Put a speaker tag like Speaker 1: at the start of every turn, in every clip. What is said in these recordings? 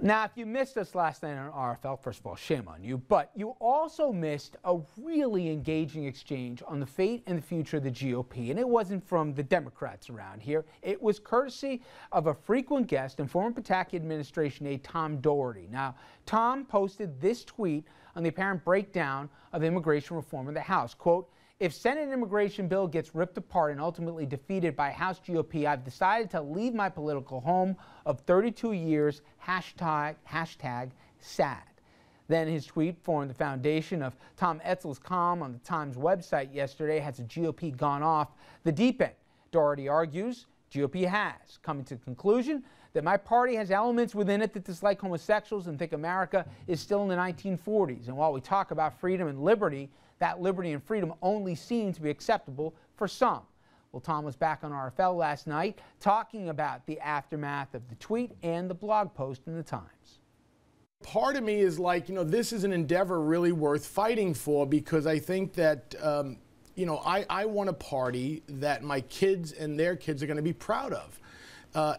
Speaker 1: Now, if you missed us last night on RFL, first of all, shame on you, but you also missed a really engaging exchange on the fate and the future of the GOP, and it wasn't from the Democrats around here. It was courtesy of a frequent guest and former Pataki administration aide Tom Doherty. Now, Tom posted this tweet on the apparent breakdown of immigration reform in the House. Quote, "If Senate immigration bill gets ripped apart and ultimately defeated by House GOP, I've decided to leave my political home of 32 years, hashtag sad." Then his tweet formed the foundation of Tom Etzel's column on the Times website yesterday. Has the GOP gone off the deep end? Doherty argues GOP has, coming to the conclusion that my party has elements within it that dislike homosexuals and think America is still in the 1940s. And while we talk about freedom and liberty, that liberty and freedom only seem to be acceptable for some. Well, Tom was back on RFL last night talking about the aftermath of the tweet and the blog post in the Times.
Speaker 2: Part of me is like, this is an endeavor really worth fighting for, because I think that, I want a party that my kids and their kids are going to be proud of.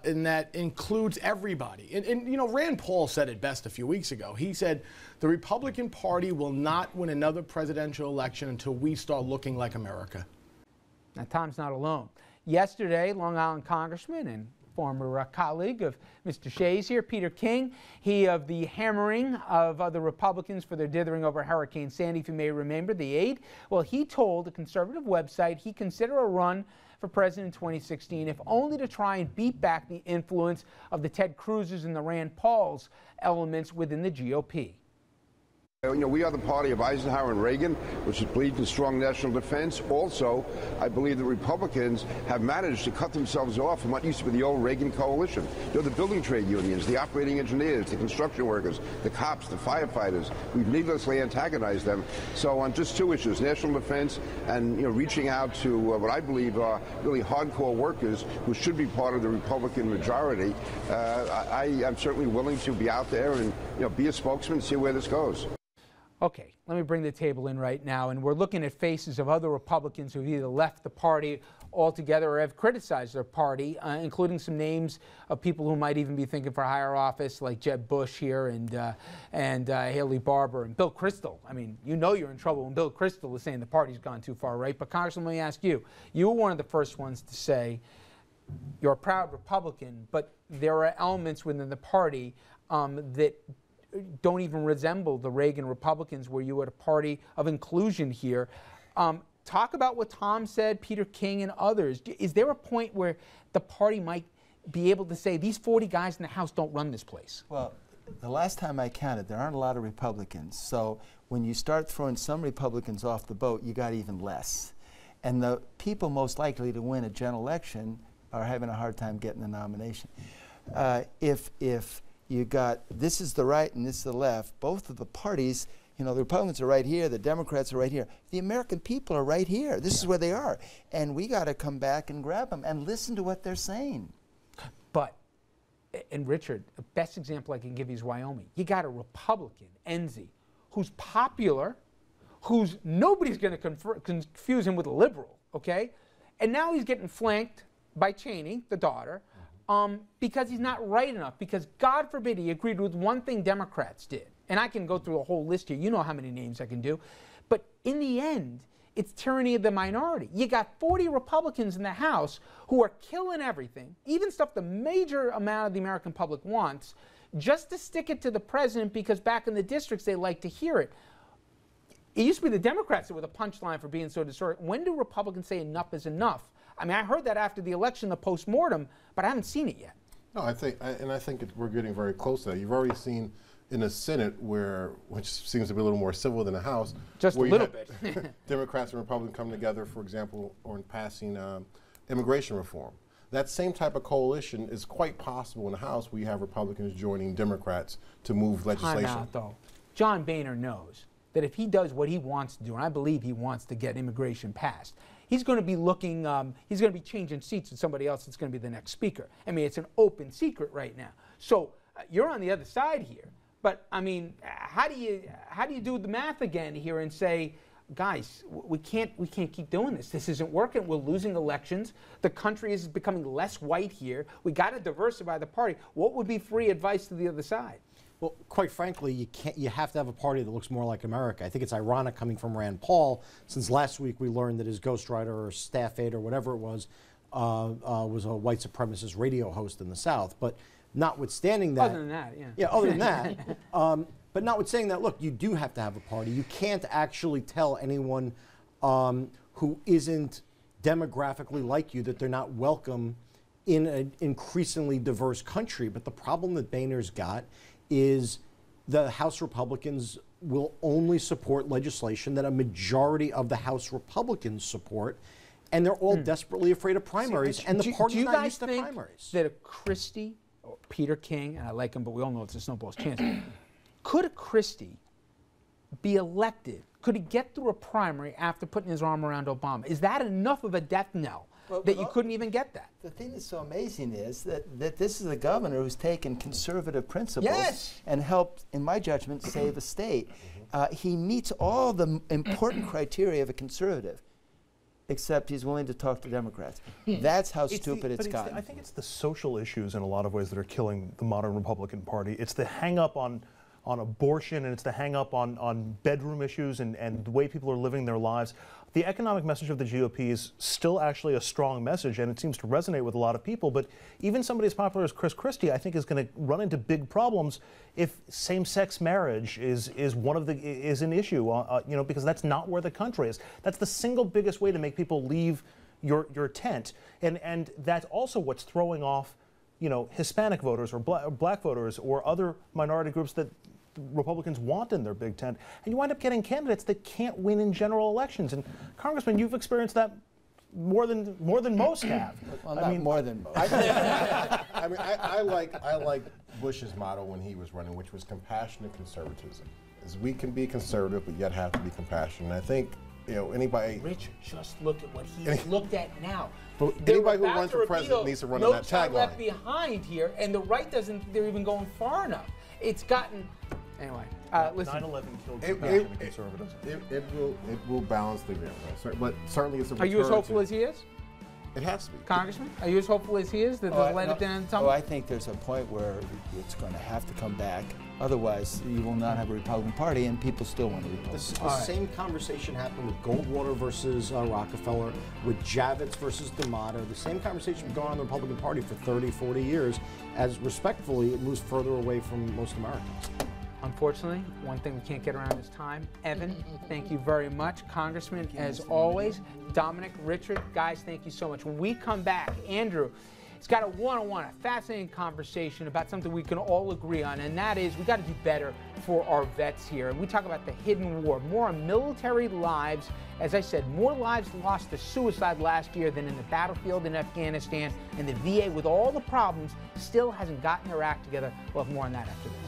Speaker 2: And that includes everybody. And Rand Paul said it best a few weeks ago. He said, the Republican Party will not win another presidential election until we start looking like America.
Speaker 1: Now, Tom's not alone. Yesterday, Long Island Congressman and former colleague of Mr. Shea's here, Peter King, he of the hammering of other Republicans for their dithering over Hurricane Sandy, if you may remember, the aide. Well, he told a conservative website he'd consider a run for president in 2016, if only to try and beat back the influence of the Ted Cruz's and the Rand Paul's elements within the GOP.
Speaker 3: We are the party of Eisenhower and Reagan, which believes in strong national defense. Also, I believe the Republicans have managed to cut themselves off from what used to be the old Reagan coalition. The building trade unions, the operating engineers, the construction workers, the cops, the firefighters. We've needlessly antagonized them. So on just two issues, national defense and reaching out to what I believe are really hardcore workers who should be part of the Republican majority, I am certainly willing to be out there and be a spokesman and see where this goes.
Speaker 1: Okay, let me bring the table in right now, and we're looking at faces of other Republicans who've either left the party altogether or have criticized their party, including some names of people who might even be thinking for higher office, like Jeb Bush here and Haley Barbour and Bill Kristol. I mean, you're in trouble when Bill Kristol is saying the party's gone too far, right? But Congressman, let me ask you. You were one of the first ones to say you're a proud Republican, but there are elements within the party that don't even resemble the Reagan Republicans, where you had a party of inclusion here. Talk about what Tom said, Peter King and others. Is there a point where the party might be able to say these 40 guys in the House don't run this place?
Speaker 4: Well, the last time I counted, there aren't a lot of Republicans. So when you start throwing some Republicans off the boat, you got even less. And the people most likely to win a general election are having a hard time getting the nomination. If you got, this is the right and this is the left, both of the parties, the Republicans are right here, the Democrats are right here. The American people are right here. This is where they are. And we got to come back and grab them and listen to what they're saying.
Speaker 1: But, and Richard, the best example I can give you is Wyoming. You got a Republican, Enzi, who's popular, who's nobody's going to confuse him with a liberal, okay? And now he's getting flanked by Cheney, the daughter, because he's not right enough, because God forbid he agreed with one thing Democrats did. And I can go through a whole list here. You know how many names I can do. But in the end, it's tyranny of the minority. You got 40 Republicans in the House who are killing everything, even stuff the major amount of the American public wants, just to stick it to the president, because back in the districts they like to hear it. It used to be the Democrats that were the punchline for being so disordered. When do Republicans say enough is enough? I mean, I heard that after the election, the post-mortem, but I haven't seen it yet.
Speaker 5: No, I think we're getting very close to that. You've already seen in the Senate, which seems to be a little more civil than the House,
Speaker 1: just a little bit.
Speaker 5: Democrats and Republicans come together, for example, on passing immigration reform. That same type of coalition is quite possible in the House, where you have Republicans joining Democrats to move legislation.
Speaker 1: Time out, though. John Boehner knows that if he does what he wants to do, and I believe he wants to get immigration passed, he's going to be looking, he's going to be changing seats with somebody else that's going to be the next speaker. I mean, it's an open secret right now. So you're on the other side here. But I mean, how do you do the math again here and say guys, we can't keep doing this. This isn't working. We're losing elections. The country is becoming less white here. We got to diversify the party. What would be free advice to the other side?
Speaker 6: Well, quite frankly, you have to have a party that looks more like America. I think it's ironic coming from Rand Paul, since last week we learned that his ghostwriter or staff aide or whatever it was a white supremacist radio host in the South. But notwithstanding that,
Speaker 1: Other than that, yeah.
Speaker 6: Yeah, other than that, but notwithstanding that, look, you do have to have a party. You can't actually tell anyone who isn't demographically like you that they're not welcome in an increasingly diverse country. But the problem that Boehner's got is the House Republicans will only support legislation that a majority of the House Republicans support, and they're all desperately afraid of primaries, and the party's not used to primaries.
Speaker 1: Do you guys think that a Christie, or Peter King, and I like him, but we all know it's a snowball's chance, could a Christie be elected? Could he get through a primary after putting his arm around Obama? Is that enough of a death knell that you couldn't even get that?
Speaker 4: The thing that's so amazing is that this is a governor who's taken conservative principles and helped, in my judgment, save a state. He meets all the important criteria of a conservative, except he's willing to talk to Democrats. That's how stupid it's gotten.
Speaker 7: I think it's the social issues in a lot of ways that are killing the modern Republican Party. It's the hang-up on abortion, and it's the hang-up on bedroom issues and the way people are living their lives. The economic message of the GOP is still actually a strong message, and it seems to resonate with a lot of people. But even somebody as popular as Chris Christie, I think, is going to run into big problems if same-sex marriage is an issue. Because that's not where the country is. That's the single biggest way to make people leave your tent, and that's also what's throwing off, Hispanic voters or black voters or other minority groups that Republicans want in their big tent, and you wind up getting candidates that can't win in general elections. And Congressman, you've experienced that more than most have.
Speaker 4: Well, not more than most.
Speaker 5: I like Bush's motto when he was running, which was compassionate conservatism. Is we can be conservative, but yet have to be compassionate. And I think anybody.
Speaker 1: Richard, just look at what he's looked at now.
Speaker 5: But anybody who runs for president needs to run on that tagline.
Speaker 1: Left behind here, and the right they're even going far enough. It's gotten. Anyway, listen.
Speaker 7: 9/11 killed compassion and conservatism.
Speaker 5: It will balance the game, but certainly it's a.
Speaker 1: Are you as hopeful as he is?
Speaker 5: It has to be.
Speaker 1: Congressman, are you as hopeful as he is that there's light at the end of the tunnel?
Speaker 4: Oh, I think there's a point where it's going to have to come back. Otherwise, you will not have a Republican Party, and people still want a Republican Party.
Speaker 6: The same conversation happened with Goldwater versus Rockefeller, with Javits versus D'Amato. The same conversation has been going on in the Republican Party for 30, 40 years, as respectfully it moves further away from most Americans.
Speaker 1: Unfortunately, one thing we can't get around is time. Evan, thank you very much. Congressman, as always. Dominic, Richard, guys, thank you so much. When we come back, Andrew has got a one-on-one, a fascinating conversation about something we can all agree on, and that is we got to do better for our vets here. And we talk about the hidden war, more on military lives. As I said, more lives lost to suicide last year than in the battlefield in Afghanistan, and the VA, with all the problems, still hasn't gotten their act together. We'll have more on that after this.